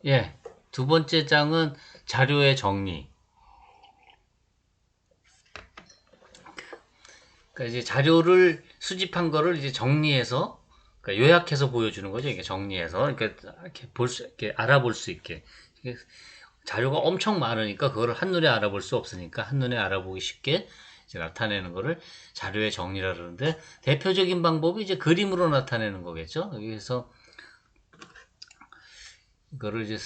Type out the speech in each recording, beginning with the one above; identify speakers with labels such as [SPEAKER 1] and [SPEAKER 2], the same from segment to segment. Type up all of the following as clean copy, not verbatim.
[SPEAKER 1] 예. 두 번째 장은 자료의 정리. 그러니까 이제 자료를 수집한 거를 이제 정리해서, 그러니까 요약해서 보여주는 거죠. 이게 정리해서. 그러니까 이렇게 이렇게 알아볼 수 있게. 이게 자료가 엄청 많으니까 그거를 한눈에 알아볼 수 없으니까 한눈에 알아보기 쉽게 이제 나타내는 거를 자료의 정리라 그러는데, 대표적인 방법이 이제 그림으로 나타내는 거겠죠. 여기서 이거를 이제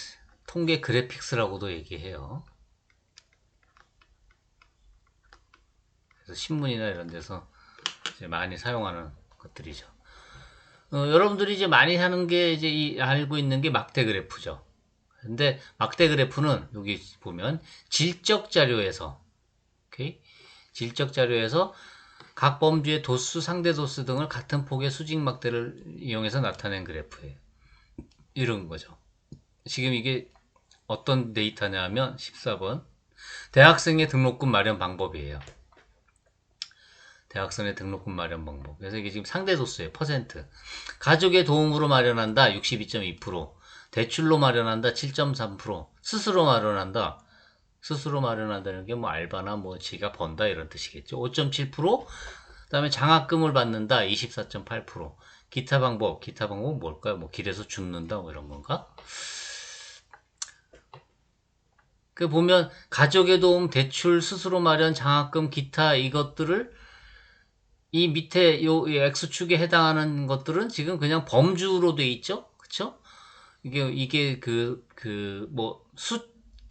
[SPEAKER 1] 통계 그래픽스라고도 얘기해요. 그래서 신문이나 이런 데서 이제 많이 사용하는 것들이죠. 여러분들이 이제 많이 하는 게 이제 알고 있는 게 막대 그래프죠. 근데 막대 그래프는 여기 보면 질적 자료에서, 오케이? 질적 자료에서 각 범주의 도수, 상대 도수 등을 같은 폭의 수직 막대를 이용해서 나타낸 그래프예요. 이런 거죠. 지금 이게 어떤 데이터냐 하면 14번 대학생의 등록금 마련 방법이에요. 대학생의 등록금 마련 방법. 그래서 이게 지금 상대 도수예요. 퍼센트. 가족의 도움으로 마련한다. 62.2%. 대출로 마련한다. 7.3%. 스스로 마련한다. 스스로 마련한다는 게 뭐 알바나 뭐 지가 번다 이런 뜻이겠죠. 5.7%. 그다음에 장학금을 받는다. 24.8%. 기타 방법은 뭘까요? 뭐 길에서 죽는다 뭐 이런 건가? 그 보면 가족의 도움, 대출, 스스로 마련, 장학금, 기타 이것들을 이 밑에 요 X축에 해당하는 것들은 지금 그냥 범주로 돼 있죠? 그쵸? 이게 뭐,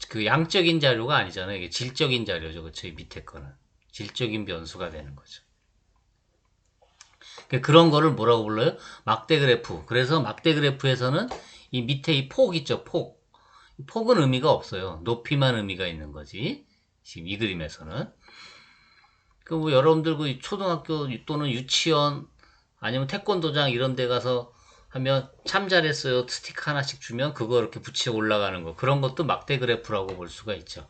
[SPEAKER 1] 그 양적인 자료가 아니잖아요. 이게 질적인 자료죠. 그쵸? 이 밑에 거는. 질적인 변수가 되는 거죠. 그런 거를 뭐라고 불러요? 막대 그래프. 그래서 막대 그래프에서는 이 밑에 이 폭 있죠? 폭. 폭은 의미가 없어요. 높이만 의미가 있는 거지. 지금 이 그림에서는. 뭐 여러분들 그 초등학교 또는 유치원 아니면 태권도장 이런 데 가서 하면 참 잘했어요. 스티커 하나씩 주면 그거 이렇게 붙여 올라가는 거. 그런 것도 막대 그래프라고 볼 수가 있죠.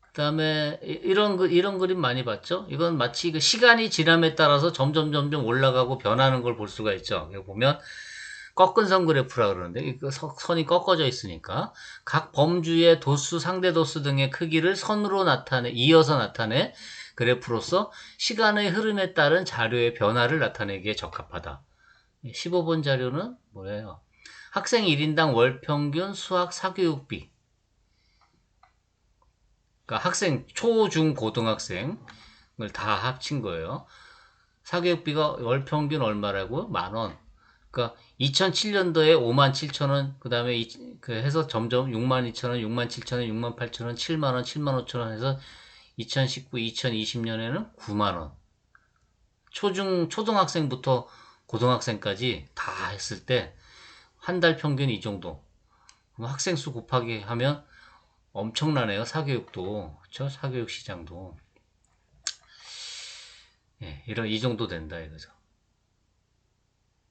[SPEAKER 1] 그다음에 이런 그림 많이 봤죠? 이건 마치 그 시간이 지남에 따라서 점점 올라가고 변하는 걸 볼 수가 있죠. 여기 보면 꺾은 선 그래프라 그러는데 그 선이 꺾어져 있으니까 각 범주의 도수, 상대 도수 등의 크기를 선으로 이어서 나타내 그래프로서 시간의 흐름에 따른 자료의 변화를 나타내기에 적합하다. 15번 자료는 뭐예요? 학생 1인당 월 평균 수학 사교육비. 그러니까 학생 초, 중, 고등학생을 다 합친 거예요. 사교육비가 월 평균 얼마라고요? 10,000원. 그러니까 2007년도에 57,000원, 그 다음에 해서 점점 62,000원, 67,000원, 68,000원, 7만원, 75,000원 해서 2019, 2020년에는 9만원. 초등학생부터 고등학생까지 다 했을 때 한 달 평균 이 정도. 그럼 학생 수 곱하기 하면 엄청나네요. 사교육도. 그렇죠? 사교육 시장도. 예, 이 정도 된다 이거죠.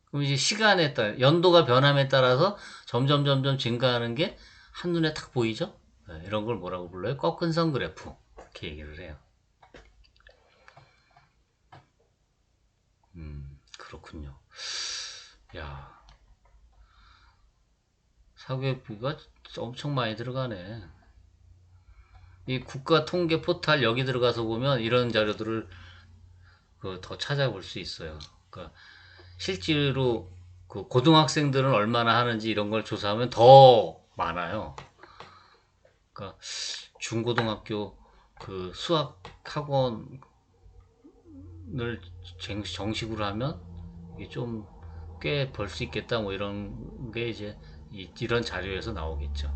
[SPEAKER 1] 그럼 이제 시간에 따라, 연도가 변함에 따라서 점점 증가하는 게 한눈에 탁 보이죠? 네, 이런 걸 뭐라고 불러요? 꺾은 선 그래프. 이렇게 얘기를 해요. 그렇군요. 야, 사교육비가 엄청 많이 들어가네. 이 국가 통계 포탈 여기 들어가서 보면 이런 자료들을 더 찾아볼 수 있어요. 그러니까 실제로 그 고등학생들은 얼마나 하는지 이런 걸 조사하면 더 많아요. 그러니까 중고등학교 그 수학 학원을 정식으로 하면 이게 좀 꽤 벌 수 있겠다 뭐 이런 게 이제 이런 자료에서 나오겠죠.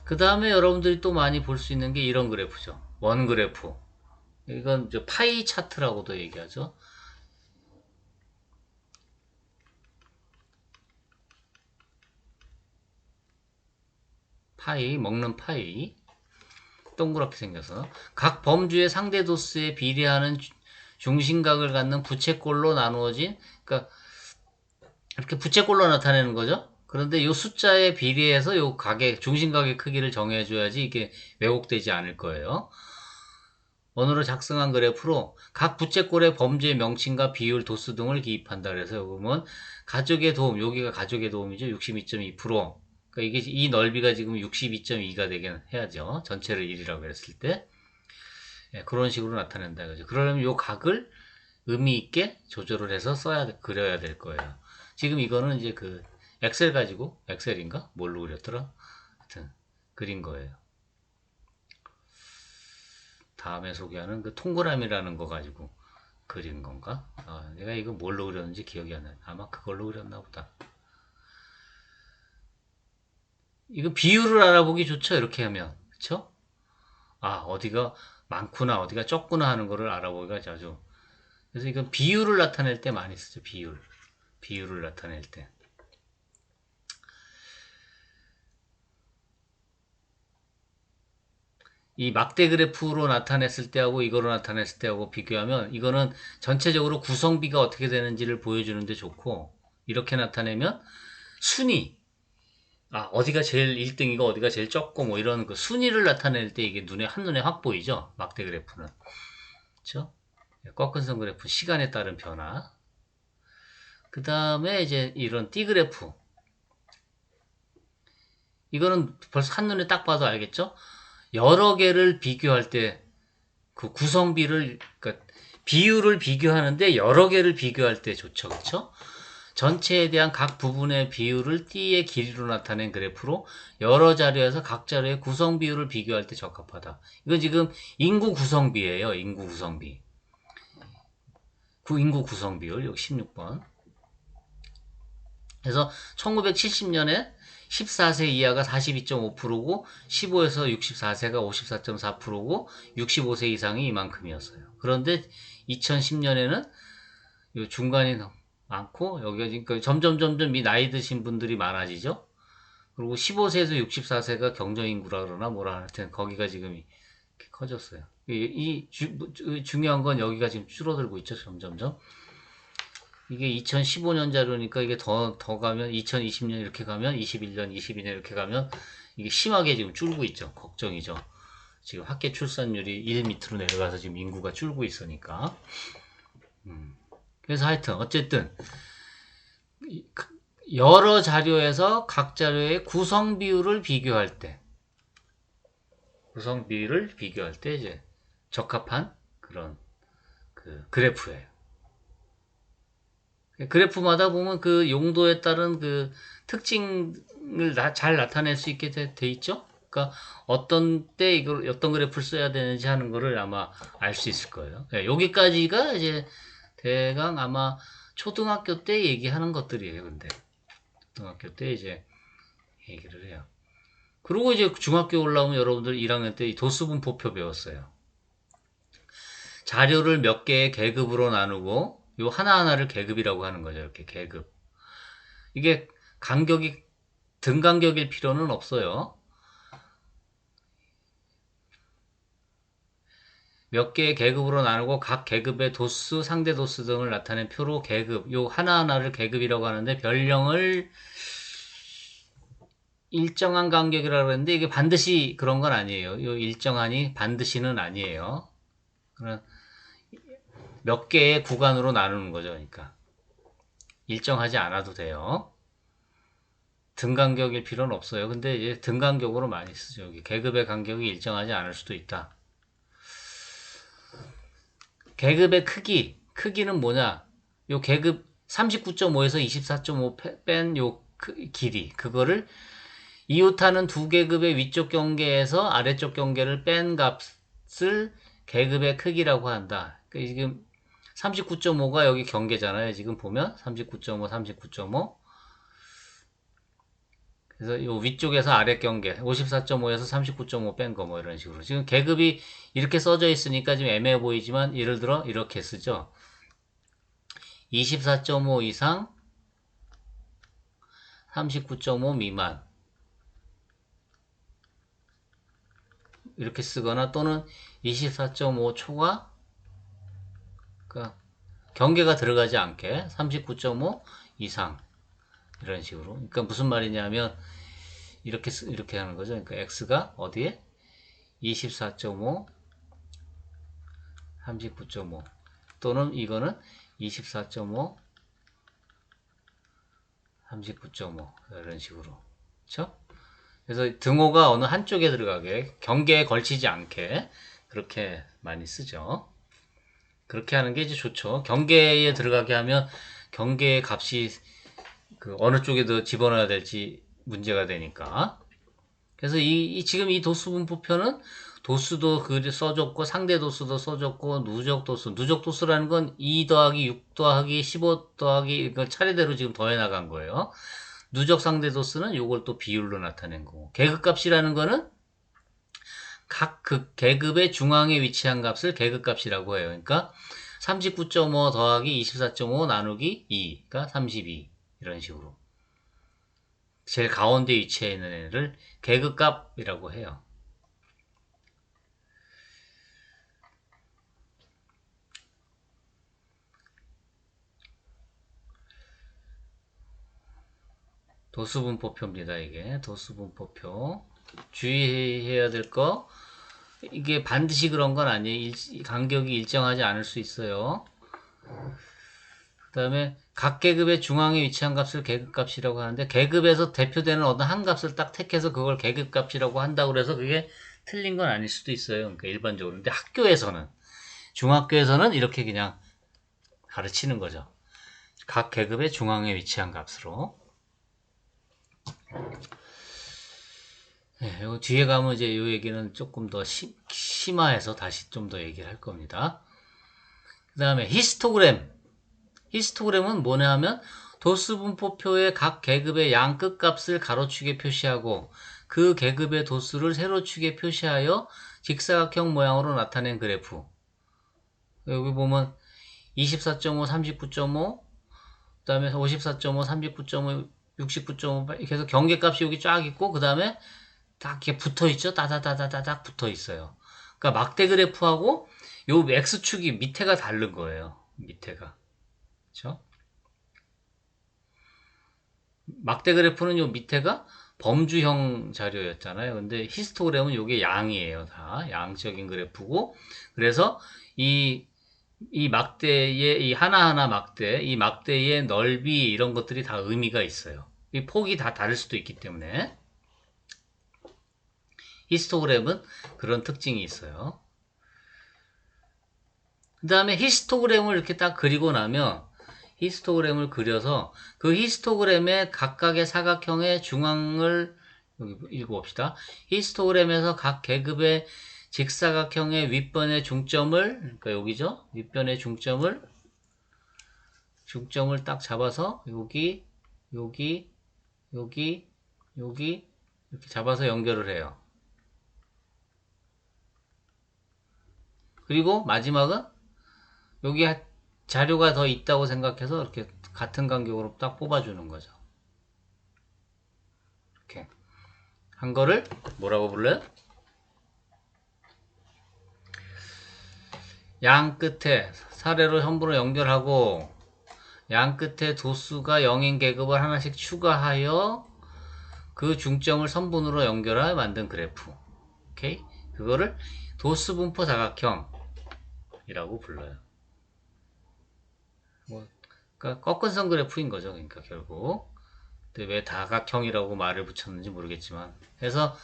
[SPEAKER 1] 그 다음에 여러분들이 또 많이 볼 수 있는 게 이런 그래프죠. 원 그래프. 이건 이제 파이 차트라고도 얘기하죠. 파이, 먹는 파이. 동그랗게 생겨서 각 범주의 상대 도수에 비례하는 중심각을 갖는 부채꼴로 나누어진, 그러니까 이렇게 부채꼴로 나타내는 거죠. 그런데 이 숫자에 비례해서 중심각의 크기를 정해줘야지 이게 왜곡되지 않을 거예요. 언어로 작성한 그래프로 각 부채꼴의 범죄 명칭과 비율, 도수 등을 기입한다. 그래서 보면 가족의 도움, 여기가 가족의 도움이죠. 62.2%. 그러니까 이게 이 넓이가 지금 62.2가 되긴 해야죠. 전체를 1이라고 했을 때. 예, 그런 식으로 나타낸다. 그죠. 그러려면 요 각을 의미 있게 조절을 해서 그려야 될 거예요. 지금 이거는 이제 그 엑셀 가지고, 엑셀인가? 뭘로 그렸더라? 하여튼, 그린 거예요. 다음에 소개하는 그 동그라미라는 거 가지고 그린 건가? 아, 내가 이거 뭘로 그렸는지 기억이 안 나요. 아마 그걸로 그렸나 보다. 이거 비율을 알아보기 좋죠? 이렇게 하면. 그쵸? 아, 어디가 많구나, 어디가 적구나 하는 거를 알아보기가 자주. 그래서 이건 비율을 나타낼 때 많이 쓰죠. 비율. 비율을 나타낼 때. 이 막대 그래프로 나타냈을 때하고 이거로 나타냈을 때하고 비교하면 이거는 전체적으로 구성비가 어떻게 되는지를 보여주는데 좋고, 이렇게 나타내면 순위, 어디가 제일 1등이고 어디가 제일 적고 뭐 이런 그 순위를 나타낼 때 이게 한눈에 확 보이죠? 막대 그래프는. 그렇죠? 꺾은선 그래프, 시간에 따른 변화. 그 다음에 이제 이런 띠 그래프. 이거는 벌써 한눈에 딱 봐도 알겠죠? 여러 개를 비교할 때 그 구성비를, 그러니까 비율을 비교하는데 여러 개를 비교할 때 좋죠. 그렇죠? 전체에 대한 각 부분의 비율을 띠의 길이로 나타낸 그래프로 여러 자료에서 각 자료의 구성 비율을 비교할 때 적합하다. 이건 지금 인구 구성비예요. 인구 구성비. 인구 구성 비율, 여기 16번. 그래서 1970년에 14세 이하가 42.5%고 15에서 64세가 54.4%고 65세 이상이 이만큼이었어요. 그런데 2010년에는 중간이 많고 여기가 지금 점점 이 나이 드신 분들이 많아지죠. 그리고 15세에서 64세가 경정인구라 그러나 뭐라 하여튼 거기가 지금 이렇게 커졌어요. 중요한 건 여기가 지금 줄어들고 있죠. 점점점. 이게 2015년 자료니까 이게 더 가면 2020년 이렇게 가면 21년, 22년 이렇게 가면 이게 심하게 지금 줄고 있죠. 걱정이죠. 지금 학계 출산율이 1 밑으로 내려가서 지금 인구가 줄고 있으니까. 그래서 하여튼 어쨌든 여러 자료에서 각 자료의 구성 비율을 비교할 때 이제 적합한 그런 그 그래프예요. 그래프마다 보면 그 용도에 따른 그 특징을 잘 나타낼 수 있게 돼 있죠? 그러니까 어떤 때 어떤 그래프를 써야 되는지 하는 거를 아마 알 수 있을 거예요. 네, 여기까지가 이제 대강 아마 초등학교 때 얘기하는 것들이에요, 근데. 초등학교 때 이제 얘기를 해요. 그리고 이제 중학교 올라오면 여러분들 1학년 때 도수분포표 배웠어요. 자료를 몇 개의 계급으로 나누고 요 하나하나를 계급이라고 하는 거죠. 이렇게 계급. 이게 등간격일 필요는 없어요. 몇 개의 계급으로 나누고 각 계급의 도수, 상대 도수 등을 나타낸 표로 계급, 요 하나하나를 계급이라고 하는데 별령을 일정한 간격이라고 했는데 이게 반드시 그런 건 아니에요. 요 일정하니 반드시는 아니에요. 몇 개의 구간으로 나누는 거죠. 그러니까 일정하지 않아도 돼요. 등간격일 필요는 없어요. 근데 이제 등간격으로 많이 쓰죠. 여기 계급의 간격이 일정하지 않을 수도 있다. 계급의 크기는 뭐냐? 요 계급 39.5에서 24.5 뺀 요 길이, 그거를 이웃하는 두 계급의 위쪽 경계에서 아래쪽 경계를 뺀 값을 계급의 크기라고 한다. 그러니까 지금 39.5가 여기 경계잖아요. 지금 보면 39.5, 39.5. 그래서 이 위쪽에서 아래 경계 54.5에서 39.5 뺀 거 뭐 이런 식으로 지금 계급이 이렇게 써져 있으니까 좀 애매해 보이지만 예를 들어 이렇게 쓰죠. 24.5 이상 39.5 미만 이렇게 쓰거나 또는 24.5 초과 그러니까 경계가 들어가지 않게 39.5 이상 이런 식으로. 그러니까 무슨 말이냐면 이렇게 하는 거죠. 그러니까 x가 어디에 24.5 39.5 또는 이거는 24.5 39.5 이런 식으로. 그렇죠? 그래서 등호가 어느 한쪽에 들어가게 경계에 걸치지 않게 그렇게 많이 쓰죠. 그렇게 하는 게 이제 좋죠. 경계에 들어가게 하면 경계의 값이 그 어느 쪽에 더 집어넣어야 될지 문제가 되니까. 그래서 지금 이 도수 분포표는 도수도 그 써줬고 상대 도수도 써줬고 누적 도수라는 건 2 더하기 6 더하기 15 더하기 이걸 차례대로 지금 더해 나간 거예요. 누적 상대 도수는 요걸 또 비율로 나타낸 거고, 계급값이라는 거는 각 계급의 중앙에 위치한 값을 계급값이라고 해요. 그러니까 39.5 더하기 24.5 나누기 2, 그러니까 32 이런 식으로 제일 가운데 위치해 있는 애를 계급값이라고 해요. 도수분포표입니다. 이게 도수분포표. 주의해야 될 거, 이게 반드시 그런 건 아니에요. 간격이 일정하지 않을 수 있어요. 그 다음에 각 계급의 중앙에 위치한 값을 계급값이라고 하는데, 계급에서 대표되는 어떤 한 값을 딱 택해서 그걸 계급값이라고 한다고 그래서 그게 틀린 건 아닐 수도 있어요. 그러니까 일반적으로. 근데 학교에서는, 중학교에서는 이렇게 그냥 가르치는 거죠. 각 계급의 중앙에 위치한 값으로. 네, 요 뒤에 가면 이제 이 얘기는 조금 더 심화해서 다시 좀 더 얘기를 할 겁니다. 그 다음에 히스토그램. 히스토그램은 뭐냐 하면 도수분포표의 각 계급의 양 끝값을 가로축에 표시하고 그 계급의 도수를 세로축에 표시하여 직사각형 모양으로 나타낸 그래프. 여기 보면 24.5, 39.5, 그 다음에 54.5, 39.5, 69.5 이렇게 해서 경계값이 여기 쫙 있고 그 다음에 딱 이렇게 붙어 있죠. 따다다다다닥 붙어 있어요. 그러니까 막대 그래프하고 요 X축이 밑에가 다른 거예요. 밑에가. 그렇죠? 막대 그래프는 요 밑에가 범주형 자료였잖아요. 근데 히스토그램은 요게 양이에요. 다 양적인 그래프고, 그래서 이 막대의 이 하나하나 막대, 이 막대의 넓이 이런 것들이 다 의미가 있어요. 이 폭이 다 다를 수도 있기 때문에 히스토그램은 그런 특징이 있어요. 그 다음에 히스토그램을 이렇게 딱 그리고 나면 히스토그램을 그려서 그 히스토그램의 각각의 사각형의 중앙을 여기 읽어봅시다. 히스토그램에서 각 계급의 직사각형의 윗변의 중점을, 그러니까 여기죠. 윗변의 중점을 딱 잡아서 여기 여기 여기 여기 이렇게 잡아서 연결을 해요. 그리고 마지막은 여기 자료가 더 있다고 생각해서 이렇게 같은 간격으로 딱 뽑아주는 거죠. 이렇게 한 거를 뭐라고 불러요? 양 끝에 사례로 현부로 연결하고 양 끝에 도수가 0인 계급을 하나씩 추가하여 그 중점을 선분으로 연결하여 만든 그래프. 오케이? 그거를 도수분포 사각형이라고 불러요. 그러니까 꺾은선 그래프인 거죠. 그러니까 결국. 근데 왜 다각형이라고 말을 붙였는지 모르겠지만. 그래서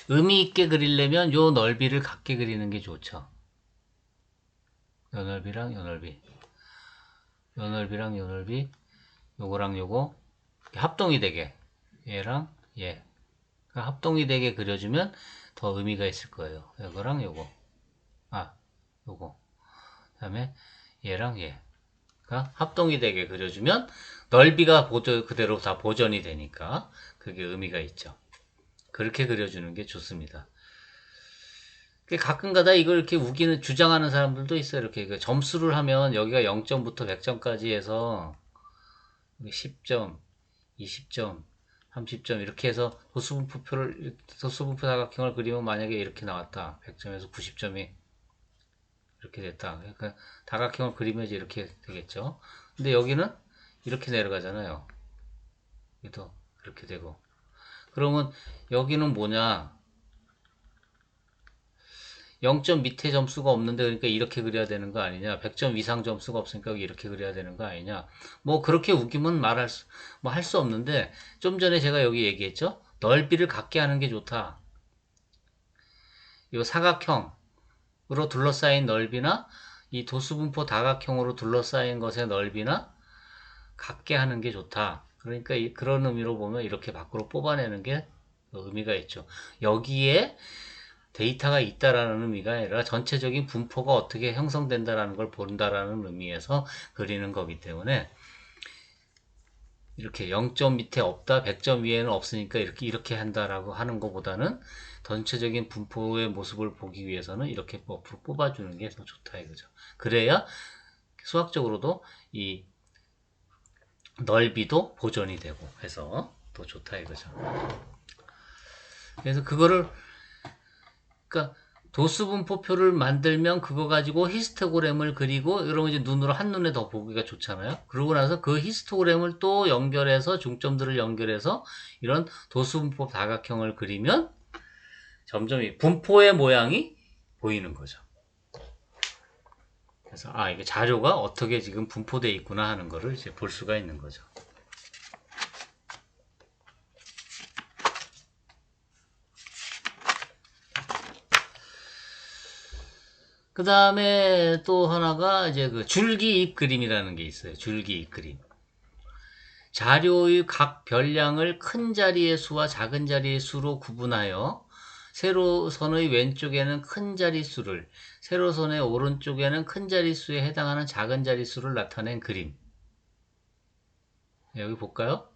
[SPEAKER 1] 의미 있게 그리려면 요 넓이를 같게 그리는 게 좋죠. 요 넓이랑 요 넓이. 요 넓이랑 요 넓이. 요거랑 요거. 합동이 되게. 얘랑 얘. 그러니까 합동이 되게 그려주면 더 의미가 있을 거예요. 요거랑 요거. 요거. 그 다음에 얘랑 얘. 그러니까 합동이 되게 그려주면 넓이가 그대로 다 보존이 되니까 그게 의미가 있죠. 그렇게 그려주는 게 좋습니다. 가끔가다 이걸 이렇게 주장하는 사람들도 있어요. 이렇게 점수를 하면 여기가 0점부터 100점까지 해서 10점, 20점, 30점 이렇게 해서 도수분포 사각형을 그리면 만약에 이렇게 나왔다. 100점에서 90점이 이렇게 됐다. 그러니까 다각형을 그리면 이제 이렇게 되겠죠. 근데 여기는 이렇게 내려가잖아요. 여기도 이렇게 되고. 그러면 여기는 뭐냐? 0점 밑에 점수가 없는데 그러니까 이렇게 그려야 되는 거 아니냐? 100점 이상 점수가 없으니까 이렇게 그려야 되는 거 아니냐? 뭐 그렇게 우기면 뭐 할 수 없는데 좀 전에 제가 여기 얘기했죠? 넓이를 같게 하는 게 좋다. 이 사각형으로 둘러싸인 넓이나 이 도수분포 다각형으로 둘러싸인 것의 넓이나 같게 하는 게 좋다. 그러니까 그런 의미로 보면 이렇게 밖으로 뽑아내는 게 의미가 있죠. 여기에 데이터가 있다라는 의미가 아니라 전체적인 분포가 어떻게 형성된다라는 걸 본다라는 의미에서 그리는 거기 때문에 이렇게 0점 밑에 없다, 100점 위에는 없으니까 이렇게 한다라고 하는 것보다는 전체적인 분포의 모습을 보기 위해서는 이렇게 옆으로 뽑아주는 게 더 좋다 이거죠. 그래야 수학적으로도 이 넓이도 보존이 되고 해서 더 좋다 이거죠. 그래서 그러니까 도수분포표를 만들면 그거 가지고 히스토그램을 그리고 이러면 이제 눈으로 한눈에 더 보기가 좋잖아요. 그러고 나서 그 히스토그램을 또 연결해서 중점들을 연결해서 이런 도수분포 다각형을 그리면 점점 이 분포의 모양이 보이는 거죠. 그래서 이게 자료가 어떻게 지금 분포되어 있구나 하는 거를 이제 볼 수가 있는 거죠. 그 다음에 또 하나가 이제 그 줄기입 그림이라는 게 있어요. 줄기입 그림. 자료의 각 별량을 큰 자리의 수와 작은 자리의 수로 구분하여 세로선의 왼쪽에는 큰 자릿수를, 세로선의 오른쪽에는 큰 자릿수에 해당하는 작은 자릿수를 나타낸 그림. 여기 볼까요?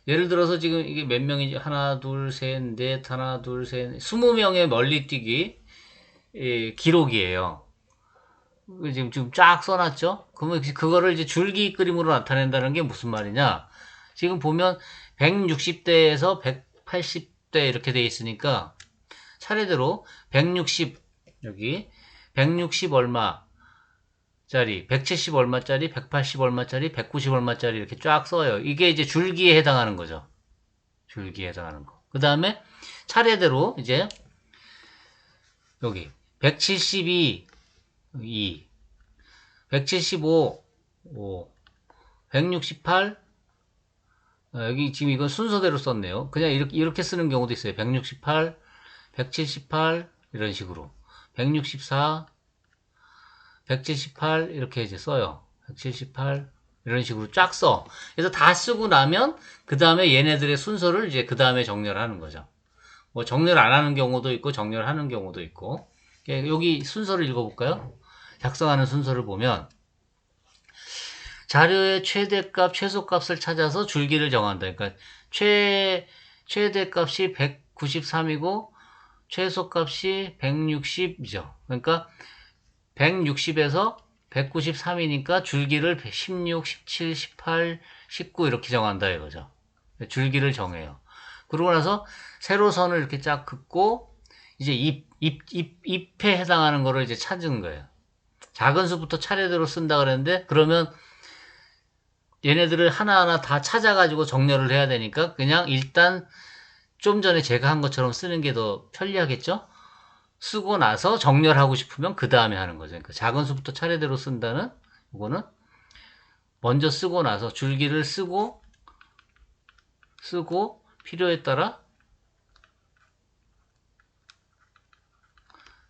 [SPEAKER 1] 예를 들어서 지금 이게 몇 명이지? 하나, 둘, 셋, 넷, 하나, 둘, 셋, 20명의 멀리뛰기 기록이에요. 지금 쫙 써놨죠? 그러면 그거를 이제 줄기 그림으로 나타낸다는 게 무슨 말이냐? 지금 보면 160대에서 180대 이렇게 돼 있으니까 차례대로 160 여기 160 얼마짜리, 170 얼마짜리, 180 얼마짜리, 190 얼마짜리 이렇게 쫙 써요. 이게 이제 줄기에 해당하는 거죠. 줄기에 해당하는 거. 그 다음에 차례대로 이제 여기 172 2 175 5 168 여기 지금 이건 순서대로 썼네요. 그냥 이렇게 쓰는 경우도 있어요. 168 178 이런 식으로 164 178 이렇게 이제 써요. 178 이런 식으로 쫙 써. 그래서 다 쓰고 나면 그 다음에 얘네들의 순서를 이제 그 다음에 정렬하는 거죠. 뭐 정렬 안 하는 경우도 있고 정렬하는 경우도 있고. 여기 순서를 읽어볼까요? 작성하는 순서를 보면 자료의 최대값, 최소값을 찾아서 줄기를 정한다. 그러니까 최대값이 193이고 최소값이 160이죠. 그러니까 160에서 193이니까 줄기를 16, 17, 18, 19 이렇게 정한다 이거죠. 줄기를 정해요. 그러고 나서 세로선을 이렇게 쫙 긋고 이제 잎에 해당하는 거를 이제 찾은 거예요. 작은 수부터 차례대로 쓴다 그랬는데 그러면 얘네들을 하나하나 다 찾아가지고 정렬을 해야 되니까 그냥 일단 좀 전에 제가 한 것처럼 쓰는 게 더 편리하겠죠? 쓰고 나서 정렬하고 싶으면 그 다음에 하는 거죠. 그러니까 작은 수부터 차례대로 쓴다는 이거는 먼저 쓰고 나서 줄기를 쓰고 필요에 따라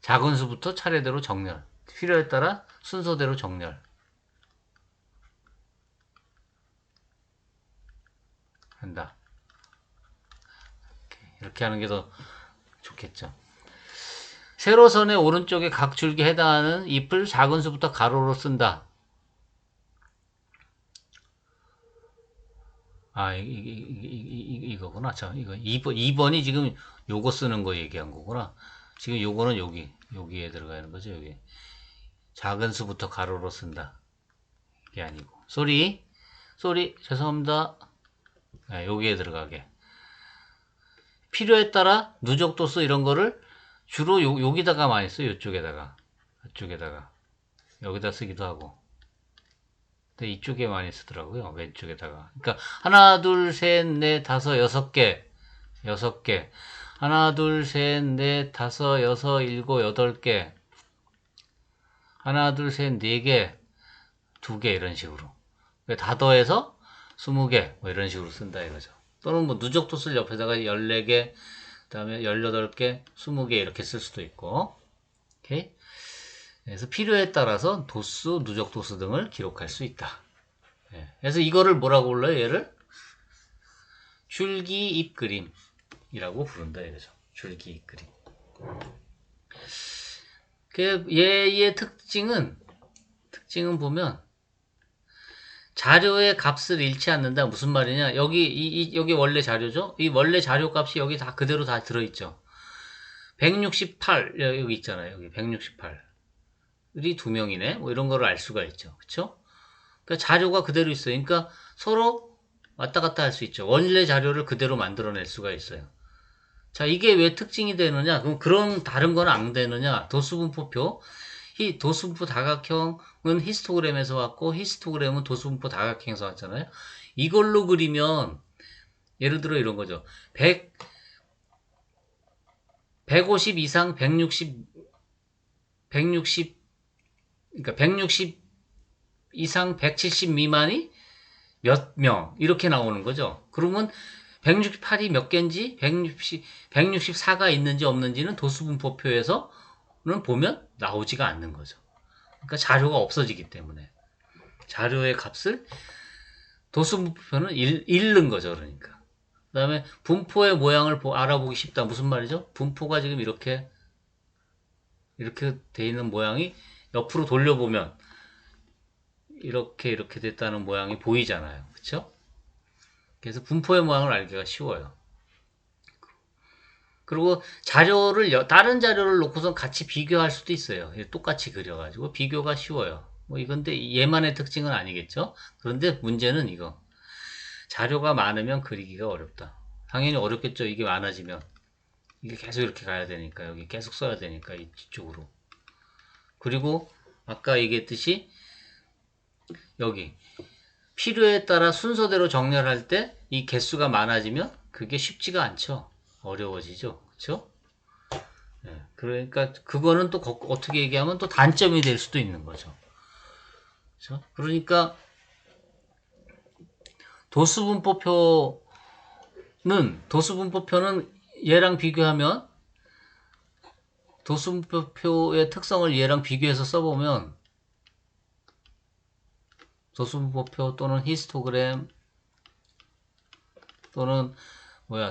[SPEAKER 1] 작은 수부터 차례대로 정렬, 필요에 따라 순서대로 정렬 한다. 이렇게 하는 게 더 좋겠죠. 세로선의 오른쪽에 각 줄기에 해당하는 잎을 작은 수부터 가로로 쓴다. 이거구나. 이거 2번이 지금 요거 쓰는 거 얘기한 거구나. 지금 요거는 여기에 들어가는 거죠. 여기. 작은 수부터 가로로 쓴다. 이게 아니고. 쏘리, 죄송합니다. 네, 여기에 들어가게. 필요에 따라 누적도수 이런 거를 주로 여기다가 많이 써요. 이쪽에다가. 여기다 쓰기도 하고. 근데 이쪽에 많이 쓰더라고요. 왼쪽에다가. 그러니까 하나, 둘, 셋, 넷, 다섯, 6개. 하나, 둘, 셋, 넷, 다섯, 여섯, 일곱, 여덟 개. 하나, 둘, 셋, 네 개, 두 개 이런 식으로. 다 더해서 20개 뭐 이런 식으로 쓴다 이거죠. 또는 뭐 누적 도수를 옆에다가 14개, 그다음에 18개, 20개 이렇게 쓸 수도 있고. 오케이? 그래서 필요에 따라서 도수, 누적 도수 등을 기록할 수 있다. 그래서 이거를 뭐라고 불러요? 얘를 줄기 잎 그림이라고 부른다 이거죠. 줄기 잎 그림. 얘의 특징은 보면 자료의 값을 잃지 않는다. 무슨 말이냐? 여기 원래 자료죠? 이 원래 자료 값이 여기 다 그대로 다 들어있죠. 168 여기 있잖아요. 여기 168이 두 명이네. 뭐 이런 거를 알 수가 있죠. 그쵸? 그러니까 자료가 그대로 있어요. 그러니까 서로 왔다 갔다 할 수 있죠. 원래 자료를 그대로 만들어낼 수가 있어요. 자, 이게 왜 특징이 되느냐? 그럼 그런 다른 건 안 되느냐? 도수분포표. 이 도수분포 다각형은 히스토그램에서 왔고 히스토그램은 도수분포 다각형에서 왔잖아요. 이걸로 그리면 예를 들어 이런 거죠. 150 이상 160 그러니까 160 이상 170 미만이 몇 명 이렇게 나오는 거죠. 그러면 168이 몇 개인지 164가 있는지 없는지는 도수분포표에서는 보면 나오지가 않는 거죠. 그러니까 자료가 없어지기 때문에 자료의 값을 도수분포표는 잃는 거죠. 그러니까 그 다음에 분포의 모양을 알아보기 쉽다. 무슨 말이죠? 분포가 지금 이렇게 돼 있는 모양이 옆으로 돌려보면 이렇게 됐다는 모양이 보이잖아요. 그쵸? 그래서 분포의 모양을 알기가 쉬워요. 그리고 다른 자료를 놓고서 같이 비교할 수도 있어요. 똑같이 그려가지고 비교가 쉬워요. 뭐 이건데 얘만의 특징은 아니겠죠? 그런데 문제는 이거. 자료가 많으면 그리기가 어렵다. 당연히 어렵겠죠. 이게 많아지면. 이게 계속 이렇게 가야 되니까, 여기 계속 써야 되니까, 이쪽으로. 그리고 아까 얘기했듯이 여기 필요에 따라 순서대로 정렬할 때 이 개수가 많아지면 그게 쉽지가 않죠. 어려워지죠. 그렇죠? 그러니까 그거는 또 어떻게 얘기하면 또 단점이 될 수도 있는 거죠. 그렇죠? 그러니까 도수분포표는 얘랑 비교하면 도수분포표의 특성을 얘랑 비교해서 써보면 도수분포표 또는 히스토그램 또는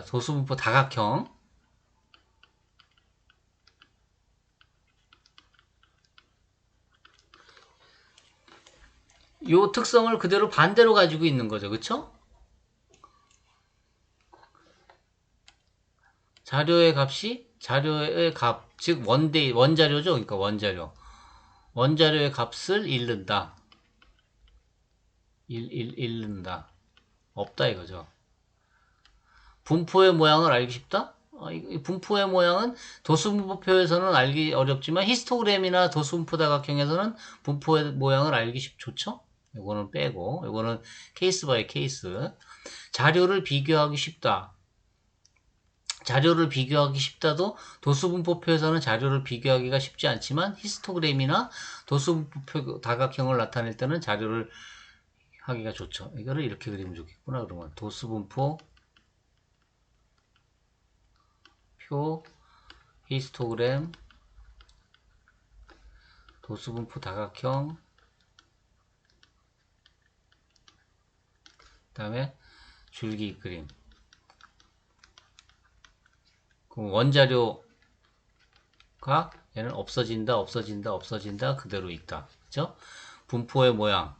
[SPEAKER 1] 도수분포 다각형 요 특성을 그대로 반대로 가지고 있는 거죠. 그쵸? 자료의 값, 즉 원자료죠. 그러니까 원자료의 값을 잃는다. 잃는다. 없다 이거죠. 분포의 모양을 알기 쉽다? 이 분포의 모양은 도수분포표에서는 알기 어렵지만 히스토그램이나 도수분포 다각형에서는 분포의 모양을 알기 좋죠? 이거는 빼고 이거는 케이스 바이 케이스. 자료를 비교하기 쉽다. 자료를 비교하기 쉽다도 도수분포표에서는 자료를 비교하기가 쉽지 않지만 히스토그램이나 도수분포표 다각형을 나타낼 때는 자료를 하기가 좋죠. 이거를 이렇게 그리면 좋겠구나. 그러면 도수분포 표 히스토그램 도수분포 다각형 그 다음에 줄기 그림. 그럼 원자료가 얘는 없어진다 그대로 있다. 그죠? 분포의 모양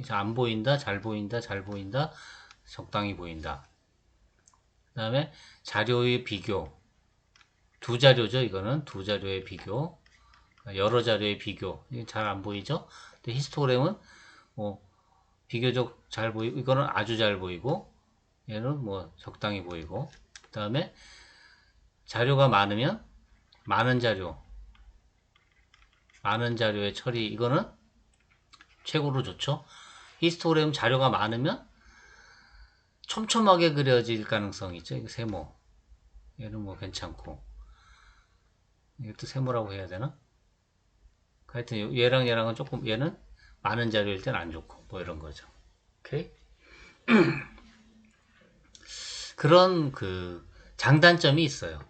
[SPEAKER 1] 안 보인다, 잘 보인다, 적당히 보인다. 그 다음에 자료의 비교. 두 자료죠, 이거는. 두 자료의 비교. 여러 자료의 비교. 잘 안 보이죠? 근데 히스토그램은 비교적 잘 보이고, 이거는 아주 잘 보이고, 얘는 적당히 보이고. 그 다음에 자료가 많으면, 많은 자료의 처리, 이거는 최고로 좋죠. 히스토그램 자료가 많으면 촘촘하게 그려질 가능성이 있죠. 이거 세모. 얘는 뭐 괜찮고. 이것도 세모라고 해야 되나? 하여튼 얘랑 얘랑은 조금, 얘는 많은 자료일 땐 안 좋고 뭐 이런 거죠. 오케이? 그런 그 장단점이 있어요.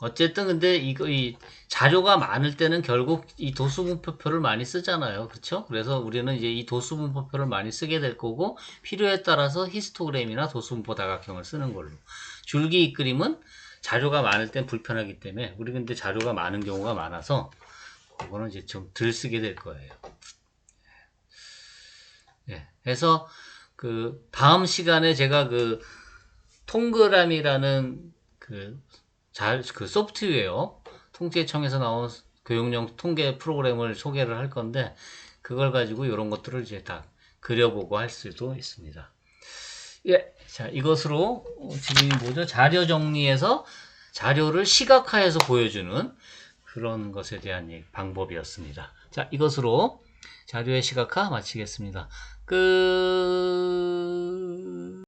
[SPEAKER 1] 어쨌든 근데 이 자료가 많을 때는 결국 이 도수분포표를 많이 쓰잖아요. 그렇죠? 그래서 우리는 이제 이 도수분포표를 많이 쓰게 될 거고, 필요에 따라서 히스토그램이나 도수분포 다각형을 쓰는 걸로. 줄기 이끌림은 자료가 많을 땐 불편하기 때문에, 우리 근데 자료가 많은 경우가 많아서 그거는 이제 좀 덜 쓰게 될 거예요. 예. 그래서 그 다음 시간에 제가 그 통그람이라는 그 소프트웨어, 통계청에서 나온 교육용 통계 프로그램을 소개를 할 건데, 그걸 가지고 이런 것들을 이제 다 그려보고 할 수도 있습니다. 예. 자, 이것으로 지금이 뭐죠? 자료 정리해서 자료를 시각화해서 보여주는 그런 것에 대한 방법이었습니다. 자, 이것으로 자료의 시각화 마치겠습니다. 끝.